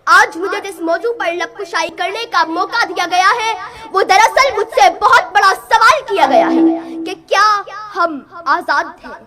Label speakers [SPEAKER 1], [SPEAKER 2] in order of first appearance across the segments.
[SPEAKER 1] آج مجھے جس موضوع پر لب کشائی کرنے کا موقع دیا گیا ہے وہ دراصل مجھ سے بہت بڑا سوال کیا گیا ہے کہ کیا ہم آزاد تھے؟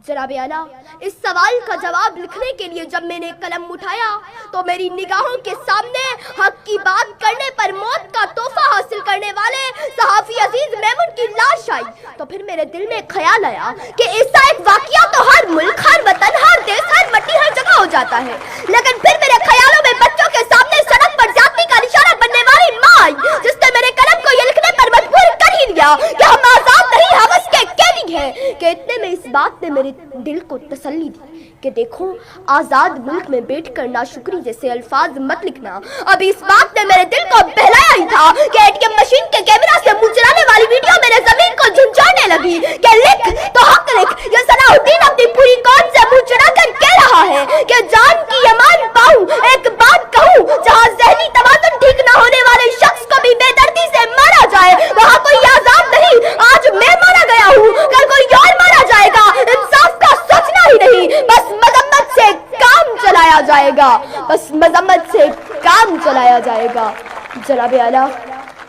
[SPEAKER 1] جناب اعلیٰ، اس سوال کا جواب لکھنے کے لیے جب میں نے قلم اٹھایا تو میری نگاہوں کے سامنے حق کی بات کرنے پر موت کا تحفہ حاصل کرنے والے صحافی عزیز میمون کی لاش آئی تو پھر میرے دل میں خیال آیا کہ ایسا ایک واقعہ تو ہر ملک، ہر وطن، ہر دیش، ہر مٹی، ہر جگہ ہو جاتا ہے، لیکن پھر میرے خیالوں میں بچوں کے سامنے سڑک پر زیادتی کا نشانہ بننے والی ماں آئی جس نے میرے قلم کو یہ لکھنے پر مجبور کر ہی دیا کہ ہم آزاد نہیں، ہم اس کے قیدی ہیں۔ کہ اتنے میں اس بات نے میرے دل کو تسلی دی کہ دیکھو، آزاد ملک میں بیٹھ کر ناشکری جیسے الفاظ مت لکھنا۔ اب اس بات نے میرے دل کو بہلایا ہی تھا کہ اے ٹی ایم مشین کے کیمرہ سے منہ چلانے والی ویڈیو میرے زمین کو جھنجھوڑنے لگی کہ لکھ تو حق لکھ۔ یہ صلاح الدین اپنی پوری قوم سے منہ چڑھا کر کہہ رہا ہے کہ جان کی امان پاؤں، ایک بات کہوں، جہاں ذہنی توازن ٹھیک نہ ہونے والے شخص کو بھی بے دردی سے مارا جائے وہاں کوئی آزاد نہیں۔ آج میں مارا گیا ہوں، کل کوئی اور مارا جائے گا، انصاف کا سوچنا ہی نہیں، بس مذمت سے کام چلایا جائے گا، بس مذمت سے کام چلایا جائے گا۔ جناب اعلیٰ،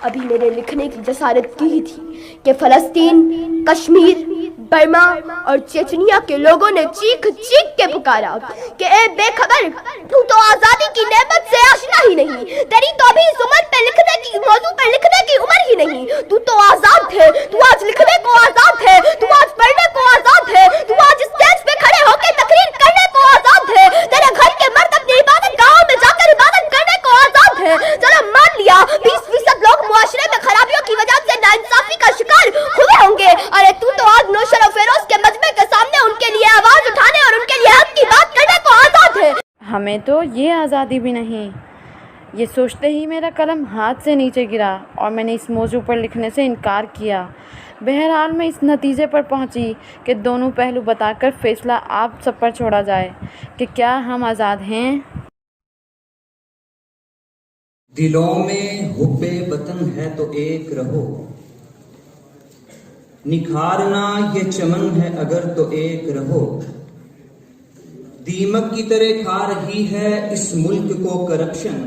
[SPEAKER 1] ابھی میرے لکھنے کی جسارت کی ہی تھی کہ فلسطین، کشمیر، برما اور چیچنیا کے لوگوں نے چیخ چیخ کے پکارا کہ اے بے خبر، تو آزادی کی نعمت سے آشنا ہی نہیں، تیری تو ابھی اس عمر پہ لکھنے کی موضوع پر لکھنے کی عمر ہی نہیں، تو آزاد ہے، تو آج لکھنے کو آزاد ہے، تو آج پڑھنے کو آزاد ہے، تو آج اسٹیج پہ کھڑے ہو کے تقریر کرنے کو آزاد ہے، تیرے گھر کے مرد اپنی عبادت گاہوں میں جا کر عبادت کرنے کو آزاد ہے۔ چلو مان لیا 20% لوگ معاشرے میں خرابیوں کی وجہ سے ناانصافی کا شکار ہوئے ہوں گے، ارے تو آج نوشر و فیروز کے مجمع کے سامنے ان کے لیے آواز اٹھانے اور ان کے لیے حق کی بات کرنے کو آزاد ہے۔
[SPEAKER 2] ہمیں تو یہ آزادی بھی نہیں۔ یہ سوچتے ہی میرا قلم ہاتھ سے نیچے گرا اور میں نے اس موضوع پر لکھنے سے انکار کیا۔ بہرحال میں اس نتیجے پر پہنچی کہ دونوں پہلو بتا کر فیصلہ آپ سب پر چھوڑا جائے کہ کیا ہم آزاد ہیں۔
[SPEAKER 3] دلوں میں حب وطن ہے تو ایک رہو، نکھارنا یہ چمن ہے اگر تو ایک رہو، دیمک کی طرح کھا رہی ہے اس ملک کو کرپشن،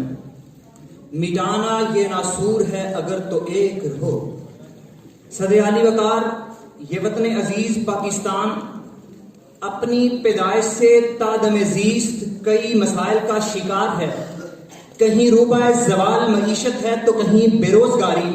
[SPEAKER 3] مٹانا یہ ناسور ہے اگر تو ایک رہو۔ صدر اعلی وقار، یہ وطن عزیز پاکستان اپنی پیدائش سے تا دم زیست کئی مسائل کا شکار ہے۔ کہیں روبہ زوال معیشت ہے تو کہیں بے روزگاری،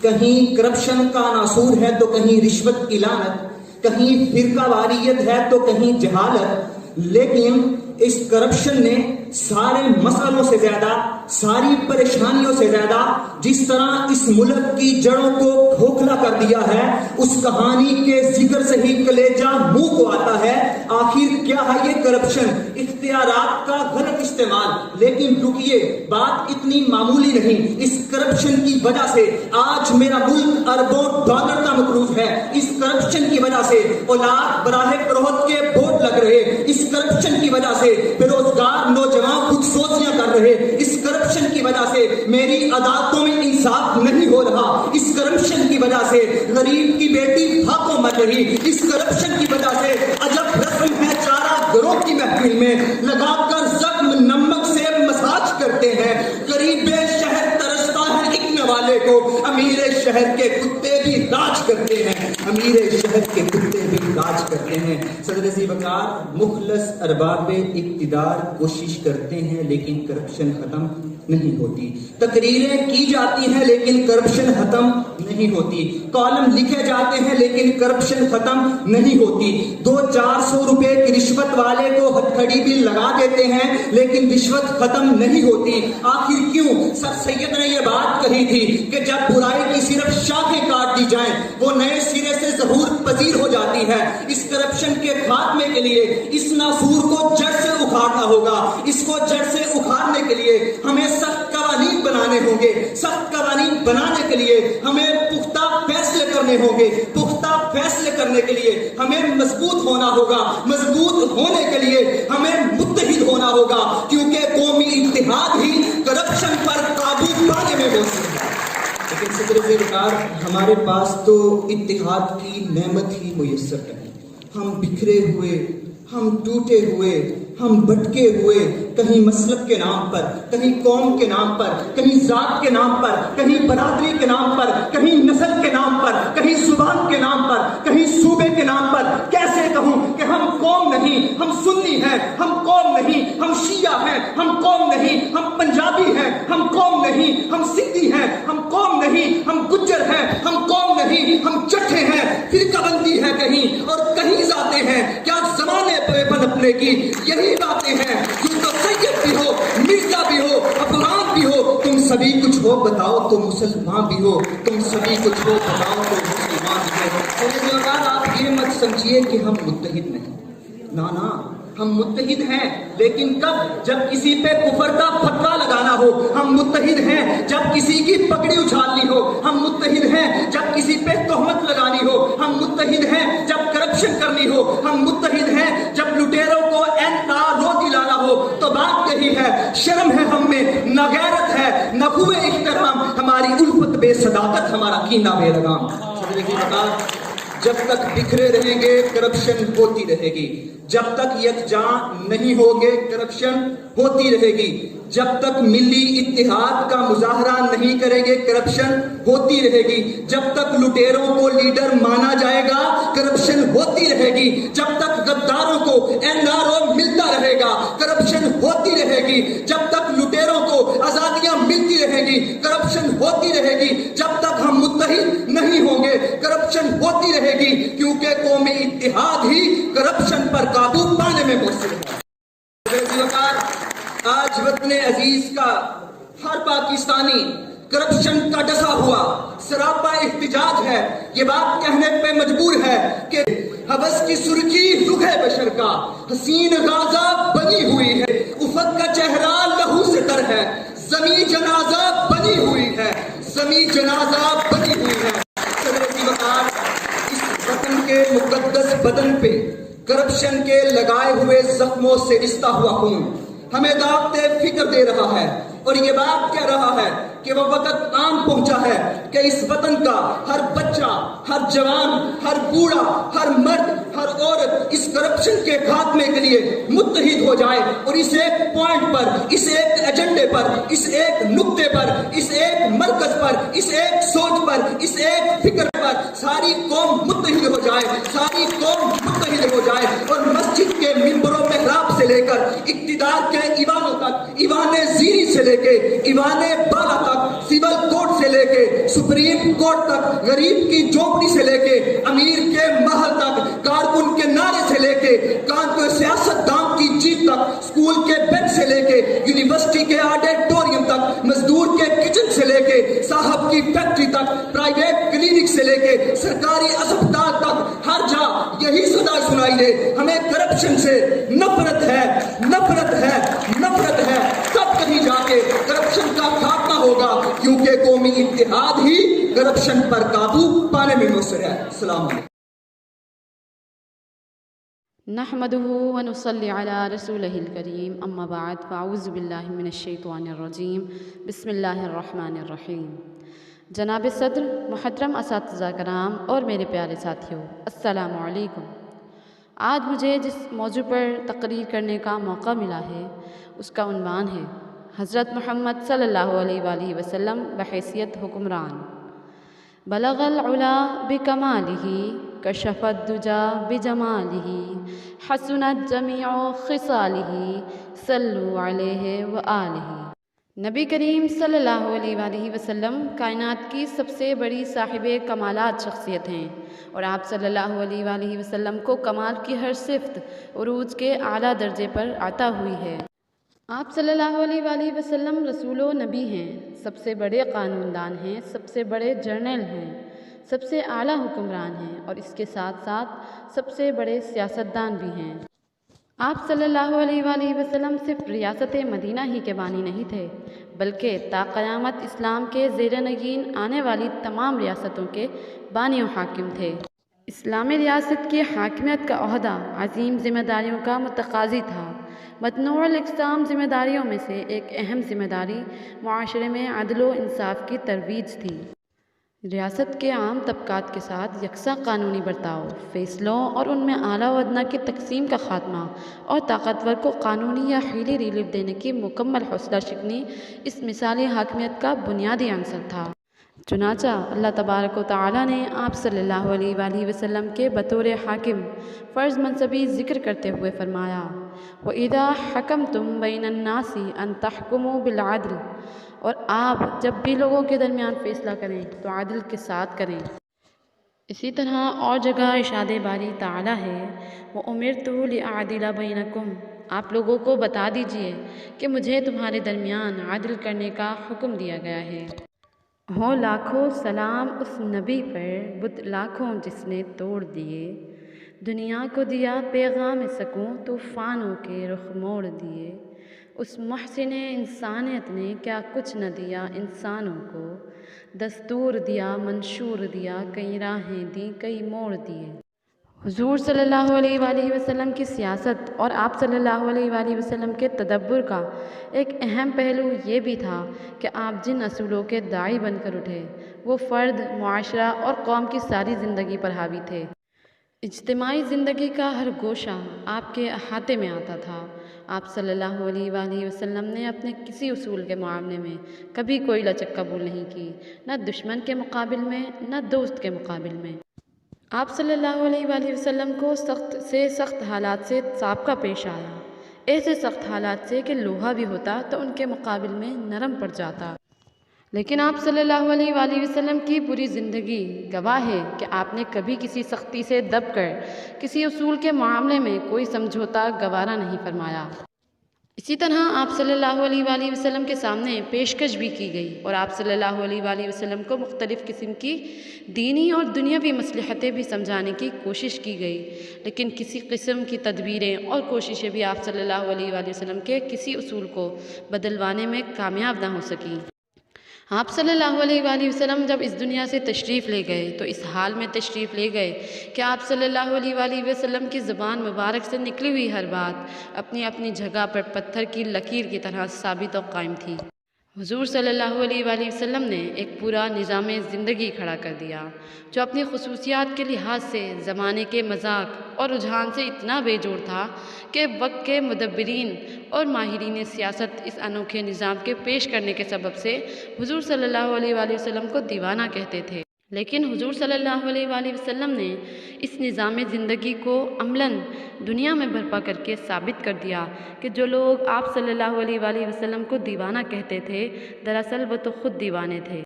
[SPEAKER 3] کہیں کرپشن کا ناسور ہے تو کہیں رشوت کی لعنت، کہیں فرقہ واریت ہے تو کہیں جہالت۔ لیکن اس کرپشن نے سارے مسئلوں سے زیادہ، ساری پریشانیوں سے زیادہ جس طرح اس ملک کی جڑوں کو کھوکھلا کر دیا ہے، اس کہانی کے ذکر سے ہی کلیجہ منہ کو آتا ہے۔ آخر کیا ہے یہ کرپشن؟ اختیارات کا غلط استعمال۔ لیکن رکیے، بات اتنی معمولی نہیں۔ اس کرپشن کی وجہ سے آج میرا ملک اربوں ڈالر کا مقروض ہے۔ اس کرپشن کی وجہ سے اولاد براہ فروخت کے بورڈ لگ رہے، اس کرپشن کی وجہ سے بے روزگار نوجوان خود سوچیاں کر رہے، اس کرپشن کی وجہ سے میری عدالتوں میں انصاف نہیں ہو رہا، اس کرپشن کی وجہ سے غریب کی بیٹی بھاگوں مر رہی، اس کرپشن کی وجہ سے عجب رسم ہے چارہ گروہ کی محفل میں لگا کر زخم نمک سے مساج کرتے ہیں، غریب شہر ترستا ہے ایک نوالے کو، امیر شہر کے کتے بھی راج کرتے ہیں، امیر شہر کے کتے بھی راج کرتے ہیں۔ صدر ذی وقار، مخلص ارباب اقتدار کوشش کرتے ہیں لیکن کرپشن ختم نہیں ہوتی، تقریریں کی جاتی ہیں لیکن کرپشن ختم نہیں ہوتی، کالم لکھے جاتے ہیں لیکن کرپشن ختم نہیں ہوتی، 200-400 روپے کی رشوت والے کو ہتھکڑی بھی لگا دیتے ہیں لیکن رشوت ختم نہیں ہوتی۔ آخر کیوں؟ سر سید نے یہ بات کہی تھی کہ جب برائی کی صرف شاخیں کاٹ دی جائیں وہ نئے سرے سے ظہور پذیر ہو جاتی ہے۔ اس کرپشن کے خاتمے کے لیے اس ناسور کو جڑ سے اکھاڑنا ہوگا، اس کو جڑ سے اکھاڑنے کے لیے ہمیں سخت قوانین بنانے ہوں گے، سخت قوانین بنانے کے لیے ہمیں پختہ فیصلے کرنے ہوں گے، پختہ فیصلے کرنے کے لیے ہمیں مضبوط ہونا ہوگا، مضبوط ہونے کے لیے ہمیں متحد ہونا ہوگا، کیونکہ قومی اتحاد ہی کرپشن پر قابو پانے میں موثر ہے۔ لیکن صدر ذی وقار، ہمارے پاس تو اتحاد کی نعمت ہی میسر نہیں، ہم بکھرے ہوئے، ہم ٹوٹے ہوئے، ہم بھٹکے ہوئے کہیں مسلک کے نام پر، کہیں قوم کے نام پر، کہیں ذات کے نام پر، کہیں برادری کے نام پر، کہیں نسل کے نام پر، کہیں زبان کے نام پر، کہیں صوبے کے نام پر کیسے کہوں کہ ہم قوم نہیں، ہم سنی ہیں، ہم قوم نہیں، ہم شیعہ ہیں، ہم قوم نہیں، ہم پنجابی ہیں، ہم قوم نہیں، ہم سندھی ہیں، ہم قوم نہیں، ہم گجر ہیں، ہم قوم نہیں، ہم چٹھے ہیں، فرقہ بندی ہے کہیں اور کہیں ذاتیں ہیں، کیا زمانے پہ پنپنے کی یہی باتیں ہیں؟ کیوں تو سید بھی ہو، مرزا بھی ہو، افغان بھی ہو، تم سبھی کچھ ہو بتاؤ تو مسلمان بھی ہو، تم سبھی کچھ ہو بتاؤ تو مسلمان بھی ہو۔ میرے آپ یہ مت سمجھیے کہ ہم متحد نہیں، نا ہم متحد ہیں، لیکن کب؟ جب کسی پہ کفر کا فتویٰ لگانا ہو ہم متحد ہیں، جب کسی کی پگڑی اچھالنی ہو ہم متحد ہیں، جب کسی پہ تہمت لگانی ہو ہم متحد ہیں، جب کرپشن کرنی ہو ہم متحد ہیں، جب لٹیروں کو رو دلانا ہو تو بات یہی ہے، شرم ہے ہم میں، نہ غیرت ہے، نہ ہوئے احترام، ہماری الفت بے صداقت، ہمارا کینہ بے لگام۔ جب تک بکھرے رہیں گے کرپشن ہوتی رہے گی، جب تک یکجاں نہیں ہوگے کرپشن ہوتی رہے گی، جب تک ملی اتحاد کا مظاہرہ نہیں کریں گے کرپشن ہوتی رہے گی، جب تک لٹیروں کو لیڈر مانا جائے گا کرپشن ہوتی رہے گی، جب تک غداروں کو NRO ملتا رہے گا کرپشن ہوتی رہے گی، جب تک لٹیروں کو آزادیاں ملتی رہے گی کرپشن ہوتی رہے گی، جب تک ہم متحد نہیں ہوں گے کرپشن ہوتی رہے گی، کیونکہ قومی اتحاد ہی کرپشن پر قابو پانے میں مؤثر ہے۔ آج وطن عزیز کا ہر پاکستانی کرپشن کا ڈسا ہوا سراپا احتجاج ہے، یہ بات کہنے پہ مجبور ہے کہ حوث کی سرخی رخ بشر کا حسین غازہ بنی ہوئی ہے، افق کا چہرہ لہو سے تر ہے، زمیں جنازہ بنی ہوئی ہے، زمیں جنازہ بنی ہوئی ہے۔ اس وطن کے مقدس بدن پہ کرپشن کے لگائے ہوئے زخموں سے رشتہ ہوا خون ہمیں دعوت فکر دے رہا ہے، اور یہ بات کہہ رہا ہے کہ وہ وقت آن پہنچا ہے کہ اس وطن کا ہر بچہ، ہر جوان، ہر بوڑھا، ہر مرد، ہر عورت اس کرپشن کے خاتمے کے لیے متحد ہو جائے، اور اس ایک پوائنٹ پر، اس ایک ایجنڈے پر، اس ایک نقطے پر، اس ایک مرکز پر، اس ایک سوچ پر، اس ایک فکر پر ساری قوم متحد ہو جائے، ساری قوم متحد ہو جائے، اور مسجد کے ممبروں محراب سے لے کر اقتدار کے ایوانوں تک، ایوان زیری سے لے کے ایوان بالا تک، سول کورٹ سے لے کے سپریم کورٹ تک، غریب کی جھونپڑی سے لے کے امیر کے محل تک، کارکن کے نعرے سے لے کے سیاست دان کی جیت تک، اسکول کے بینچ سے لے کے یونیورسٹی کے آڈیٹوریم تک، مزدور کے کچن سے لے کے صاحب کی فیکٹری تک، پرائیویٹ کلینک سے لے کے سرکاری اسپتال تک، ہر جا یہی صدا سنائی دے، ہمیں کرپشن سے نفرت ہے، نفرت ہے، نفرت ہے۔ تب کہیں جا کے کرپشن کا خاتمہ ہوگا، کیونکہ قومی اتحاد ہی کرپشن پر قابو پانے میں مؤثر ہے۔ السلام علیکم۔
[SPEAKER 2] نحمده ونصلي على رسوله الكريم اما بعد فاعوذ باللہ من الشیطان الرجیم بسم اللہ الرحمن الرحیم۔ جناب صدر، محترم اساتذہ کرام اور میرے پیارے ساتھیوں، السلام علیکم۔ آج مجھے جس موضوع پر تقریر کرنے کا موقع ملا ہے اس کا عنوان ہے حضرت محمد صلی اللہ علیہ وآلہ وسلم بحیثیت حکمران۔ بلغ العلا بکمالہ کشف الدجا بجمالہ حسنت جمیع خصالہ صلو علیہ وآلہ۔ نبی کریم صلی اللہ علیہ وآلہ وسلم کائنات کی سب سے بڑی صاحب کمالات شخصیت ہیں، اور آپ صلی اللہ علیہ وآلہ وسلم کو کمال کی ہر صفت عروج کے اعلیٰ درجے پر عطا ہوئی ہے۔ آپ صلی اللہ علیہ وآلہ وسلم رسول و نبی ہیں، سب سے بڑے قانون دان ہیں، سب سے بڑے جرنیل ہیں، سب سے اعلیٰ حکمران ہیں، اور اس کے ساتھ ساتھ سب سے بڑے سیاستدان بھی ہیں۔ آپ صلی اللہ علیہ وآلہ وسلم صرف ریاست مدینہ ہی کے بانی نہیں تھے، بلکہ تا قیامت اسلام کے زیر نگین آنے والی تمام ریاستوں کے بانی و حاکم تھے۔ اسلامی ریاست کی حاکمیت کا عہدہ عظیم ذمہ داریوں کا متقاضی تھا۔ متنوع الاقسام ذمہ داریوں میں سے ایک اہم ذمہ داری معاشرے میں عدل و انصاف کی ترویج تھی۔ ریاست کے عام طبقات کے ساتھ یکساں قانونی برتاؤ، فیصلوں اور ان میں اعلیٰ و ادنیٰ کی تقسیم کا خاتمہ اور طاقتور کو قانونی یا حیلی ریلیف دینے کی مکمل حوصلہ شکنی اس مثالی حاکمیت کا بنیادی عنصر تھا۔ چنانچہ اللہ تبارک و تعالیٰ نے آپ صلی اللہ علیہ وآلہ وسلم کے بطور حاکم فرض منصبی ذکر کرتے ہوئے فرمایا، وَإِذَا حَكَمْتُمْ بَيْنَ النَّاسِ أَن تَحْكُمُوا بِالْعَدْلِ، اور آپ جب بھی لوگوں کے درمیان فیصلہ کریں تو عدل کے ساتھ کریں۔ اسی طرح اور جگہ ارشاد باری تعالیٰ ہے، وَأُمِرْتُ لِأَعْدِلَ بَيْنَكُمْ، آپ لوگوں کو بتا دیجئے کہ مجھے تمہارے درمیان عدل کرنے کا حکم دیا گیا ہے۔ ہو لاکھوں سلام اس نبی پر، بت لاکھوں جس نے توڑ دیے، دنیا کو دیا پیغام سکوں طوفانوں کے رخ موڑ دیے، اس محسن انسانیت نے کیا کچھ نہ دیا انسانوں کو، دستور دیا منشور دیا، کئی راہیں دیں کئی موڑ دیے۔ حضور صلی اللہ علیہ وآلہ وسلم کی سیاست اور آپ صلی اللہ علیہ وآلہ وسلم کے تدبر کا ایک اہم پہلو یہ بھی تھا کہ آپ جن اصولوں کے داعی بن کر اٹھے وہ فرد، معاشرہ اور قوم کی ساری زندگی پر حاوی تھے۔ اجتماعی زندگی کا ہر گوشہ آپ کے احاطے میں آتا تھا۔ آپ صلی اللہ علیہ وآلہ وسلم نے اپنے کسی اصول کے معاملے میں کبھی کوئی لچک قبول نہیں کی، نہ دشمن کے مقابل میں نہ دوست کے مقابل میں۔ آپ صلی اللہ علیہ وآلہ وسلم کو سخت سے سخت حالات سے سابقہ پیش آیا، ایسے سخت حالات سے کہ لوہا بھی ہوتا تو ان کے مقابل میں نرم پڑ جاتا۔ لیکن آپ صلی اللہ علیہ وآلہ وسلم کی پوری زندگی گواہ ہے کہ آپ نے کبھی کسی سختی سے دب کر کسی اصول کے معاملے میں کوئی سمجھوتا گوارا نہیں فرمایا۔ اسی طرح آپ صلی اللہ علیہ وآلہ وسلم کے سامنے پیشکش بھی کی گئی اور آپ صلی اللہ علیہ وآلہ وسلم کو مختلف قسم کی دینی اور دنیاوی مصلحتیں بھی سمجھانے کی کوشش کی گئی، لیکن کسی قسم کی تدبیریں اور کوششیں بھی آپ صلی اللہ علیہ وآلہ وسلم کے کسی اصول کو بدلوانے میں کامیاب نہ ہو سکیں۔ آپ صلی اللہ علیہ وآلہ وسلم جب اس دنیا سے تشریف لے گئے تو اس حال میں تشریف لے گئے کہ آپ صلی اللہ علیہ وآلہ وسلم کی زبان مبارک سے نکلی ہوئی ہر بات اپنی اپنی جگہ پر پتھر کی لکیر کی طرح ثابت و قائم تھی۔ حضور صلی اللہ علیہ وآلہ وسلم نے ایک پورا نظام زندگی کھڑا کر دیا جو اپنی خصوصیات کے لحاظ سے زمانے کے مذاق اور رجحان سے اتنا بے جوڑ تھا کہ وقت کے مدبرین اور ماہرین سیاست اس انوکھے نظام کے پیش کرنے کے سبب سے حضور صلی اللہ علیہ وآلہ وسلم کو دیوانہ کہتے تھے، لیکن حضور صلی اللہ علیہ وآلہ وسلم نے اس نظام زندگی کو عملاً دنیا میں برپا کر کے ثابت کر دیا کہ جو لوگ آپ صلی اللہ علیہ وآلہ وسلم کو دیوانہ کہتے تھے دراصل وہ تو خود دیوانے تھے۔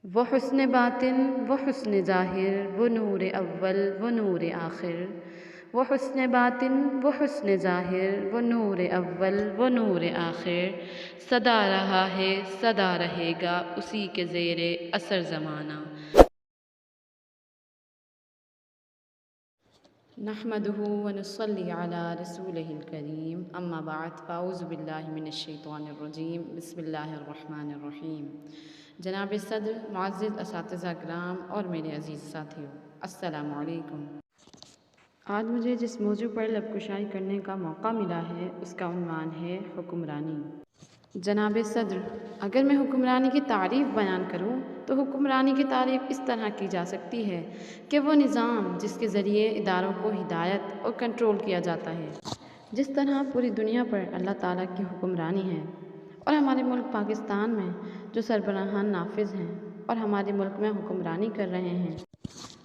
[SPEAKER 2] وہ حسن باطن، وہ حسن ظاہر، وہ نور اول، وہ نور آخر، وہ حسن باطن، وہ حسن ظاہر، وہ نور اول، وہ نور آخر، سدا رہا ہے سدا رہے گا اسی کے زیر اثر زمانہ۔ نحمده ونصلي على رسوله الكريم، اما بعد فاعوذ باللہ من الشیطان الرجیم، بسم اللہ الرحمن الرحیم۔ جناب صدر، معزز اساتذہ کرام اور میرے عزیز ساتھیوں، السلام علیکم۔ آج مجھے جس موضوع پر لب کشائی کرنے کا موقع ملا ہے اس کا عنوان ہے حکمرانی۔ جناب صدر، اگر میں حکمرانی کی تعریف بیان کروں تو حکمرانی کی تعریف اس طرح کی جا سکتی ہے کہ وہ نظام جس کے ذریعے اداروں کو ہدایت اور کنٹرول کیا جاتا ہے۔ جس طرح پوری دنیا پر اللہ تعالیٰ کی حکمرانی ہے اور ہمارے ملک پاکستان میں جو سربراہان نافذ ہیں اور ہمارے ملک میں حکمرانی کر رہے ہیں،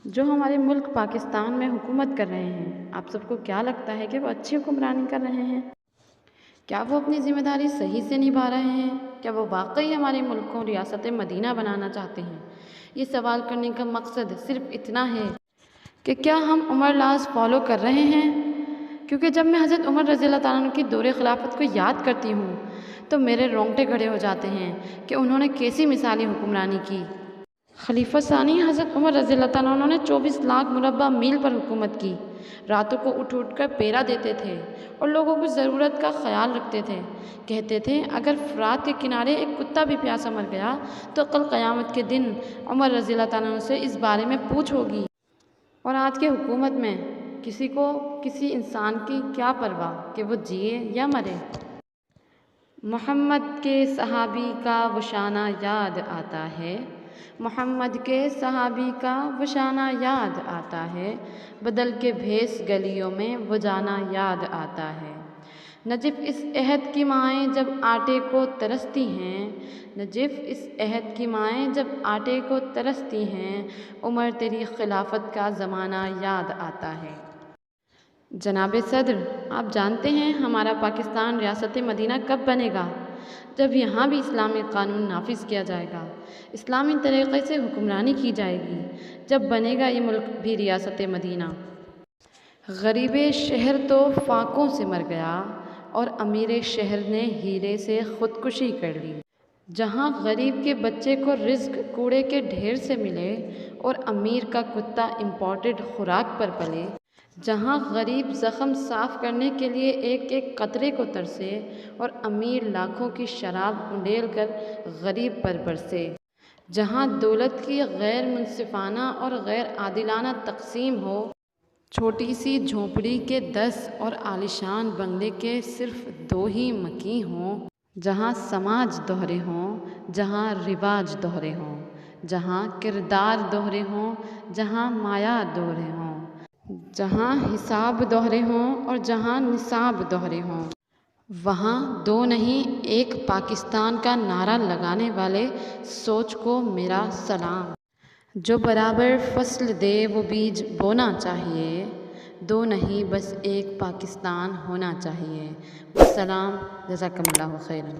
[SPEAKER 2] جو ہمارے ملک پاکستان میں حکومت کر رہے ہیں، آپ سب کو کیا لگتا ہے کہ وہ اچھی حکمرانی کر رہے ہیں؟ کیا وہ اپنی ذمہ داری صحیح سے نبھا رہے ہیں؟ کیا وہ واقعی ہمارے ملک کو ریاست مدینہ بنانا چاہتے ہیں؟ یہ سوال کرنے کا مقصد صرف اتنا ہے کہ کیا ہم عمر لاز فالو کر رہے ہیں؟ کیونکہ جب میں حضرت عمر رضی اللہ تعالیٰ عنہ کی دور خلافت کو یاد کرتی ہوں تو میرے رونگٹے کھڑے ہو جاتے ہیں کہ انہوں نے کیسی مثالی حکمرانی کی۔ خلیفہ ثانی حضرت عمر رضی اللہ تعالیٰ عنہ نے 24 لاکھ مربع میل پر حکومت کی، راتوں کو اٹھ اٹھ کر پیرا دیتے تھے اور لوگوں کو ضرورت کا خیال رکھتے تھے۔ کہتے تھے اگر فرات کے کنارے ایک کتا بھی پیاسا مر گیا تو کل قیامت کے دن عمر رضی اللہ تعالیٰ عنہ سے اس بارے میں پوچھ ہوگی۔ اور آج کی حکومت میں کسی کو کسی انسان کی کیا پرواہ کہ وہ جیے یا مرے۔ محمد کے صحابی کا وہ شانہ یاد آتا ہے، محمد کے صحابی کا وہ شانہ یاد آتا ہے، بدل کے بھیس گلیوں میں وہ جانا یاد آتا ہے۔ نجف اس عہد کی مائیں جب آٹے کو ترستی ہیں، نجف اس عہد کی مائیں جب آٹے کو ترستی ہیں، عمر تیری خلافت کا زمانہ یاد آتا ہے۔ جناب صدر، آپ جانتے ہیں ہمارا پاکستان ریاست مدینہ کب بنے گا؟ جب یہاں بھی اسلامی قانون نافذ کیا جائے گا، اسلامی طریقے سے حکمرانی کی جائے گی، جب بنے گا یہ ملک بھی ریاست مدینہ۔ غریب شہر تو فاقوں سے مر گیا اور امیر شہر نے ہیرے سے خودکشی کر لی۔ جہاں غریب کے بچے کو رزق کوڑے کے ڈھیر سے ملے اور امیر کا کتا امپورٹڈ خوراک پر پلے، جہاں غریب زخم صاف کرنے کے لیے ایک ایک قطرے کو ترسے اور امیر لاکھوں کی شراب انڈیل کر غریب پر برسے، جہاں دولت کی غیر منصفانہ اور غیر عادلانہ تقسیم ہو، چھوٹی سی جھونپڑی کے 10 اور عالیشان بنگلے کے صرف 2 ہی مکیں ہوں، جہاں سماج دوہرے ہوں، جہاں رواج دوہرے ہوں، جہاں کردار دوہرے ہوں، جہاں مایا دوہرے ہوں، جہاں حساب دوہرے ہوں اور جہاں نصاب دوہرے ہوں، وہاں 2 نہیں ایک پاکستان کا نعرہ لگانے والے سوچ کو میرا سلام۔ جو برابر فصل دے وہ بیج بونا چاہیے، 2 نہیں بس ایک پاکستان ہونا چاہیے۔ والسلام، جزاکم اللہ خیرا۔